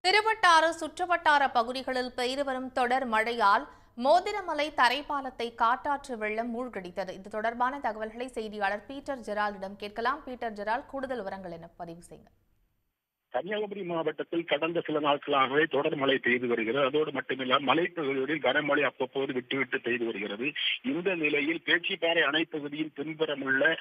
திருவட்டாறு சுற்றுவட்டார பகுதிகளில் பெய்து வரும் தொடர் மழையால் மோதிரமலை தரைப்பாலத்தை காட்டாற்று வெள்ளம் மூழ்கடித்தது. இது தொடர்பான தகவல்களை செய்தியாளர் பீட்டர் ஜெரால்டிடம் கேட்கலாம். பீட்டர் ஜெரால்ட், கூடுதல் விவரங்கள் என பதிவு செய்யுங்க. கன்னியாகுமரி மாவட்டத்தில் கடந்த சில நாட்களாகவே தொடர் மழை பெய்து வருகிறது. அதோடு மட்டுமில்லாமல் மலைப்பகுதிகளில் கனமழை அவ்வப்போது விட்டுவிட்டு பெய்து வருகிறது. இந்த நிலையில் பேச்சிப்பாறை அணை பகுதியின் பின்புறமுள்ள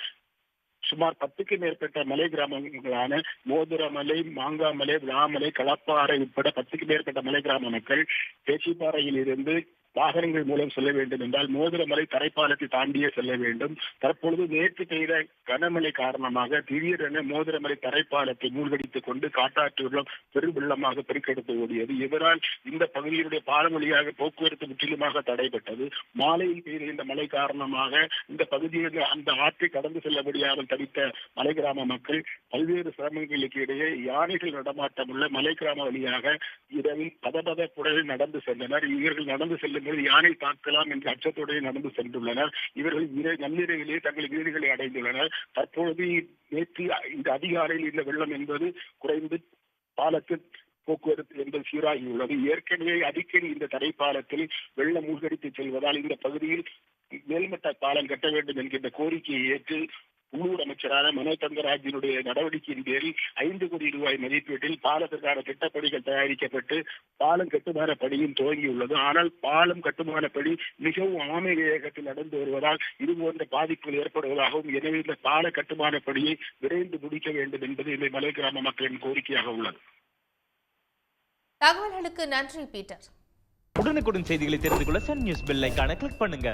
சுமார் 10க்கும் மேற்பட்ட மலை கிராமங்களான மோதிரமலை, மாங்காமலை, விளாமலை, களப்பாறை உட்பட 10க்கும் மேற்பட்ட மலை கிராம மக்கள் பேச்சிப்பாறையில் இருந்து வாகனங்கள் மூலம் செல்ல வேண்டும் என்றால் மோதிரமலை தரைப்பாலத்தை தாண்டியே செல்ல வேண்டும். தற்பொழுது நேற்று பெய்த கனமழை காரணமாக திடீரென மோதிரமலை தரைப்பாலத்தை மூழ்கடித்துக் கொண்டு காட்டாற்று வெள்ளம் பெருவெள்ளமாக பெருக்கெடுத்து ஓடியது. இதனால் இந்த பகுதியினுடைய பாலம் வழியாக போக்குவரத்து முற்றிலுமாக தடைபட்டது. மாலையில் பெய்த இந்த மழை காரணமாக இந்த பகுதியில் அந்த ஆற்றை கடந்து செல்ல முடியாமல் தவித்த மலை கிராம மக்கள் பல்வேறு சிரமங்களுக்கு இடையே யானைகள் நடமாட்டம் உள்ள மலை கிராம வழியாக இரவில் பதபதப்புடன் நடந்து சென்றனர். இவர்கள் நடந்து செல்லும் யானை தாக்கலாம் என்ற அச்சத்தோடு நடந்து சென்றுள்ளனர். இவர்கள் நள்ளிரவிலே தங்கள் வீடுகளை அடைந்துள்ளனர். தற்பொழுது நேற்று இந்த அதிகாலையில் இந்த வெள்ளம் என்பது குறைந்து பாலத்தில் போக்குவரத்து என்பது சீராகியுள்ளது. ஏற்கனவே அடிக்கடி இந்த தரைப்பாலத்தில் வெள்ளம் மூழ்கடித்து செல்வதால் இந்த பகுதியில் மேல்மட்ட பாலம் கட்ட வேண்டும் என்கின்ற கோரிக்கையை ஏற்று உள்ளூர் அமைச்சரான மனோ தங்கராஜினுடைய நடவடிக்கையின் பேரில் 5 கோடி ரூபாய் மதிப்பீட்டில் பாலத்திற்கான திட்டப்பணிகள் தயாரிக்கப்பட்டு பாலம் கட்டுமான பணியும் துவங்கியுள்ளது. ஆனால் பாலம் கட்டுமான பணி மிகவும் ஆமை வேகத்தில் நடந்து வருவதால் இதுபோன்ற பாதிப்புகள் ஏற்படுவதாகவும், எனவே இந்த பால கட்டுமான பணியை விரைந்து முடிக்க வேண்டும் என்பது இந்த மலை கிராம மக்களின் கோரிக்கையாக உள்ளது. தகவல்களுக்கு நன்றி பீட்டர். உடனுக்குடன் செய்திகளை தெரிந்து கொள்ள சன் நியூஸ் பெல் ஐகானை கிளிக் பண்ணுங்க.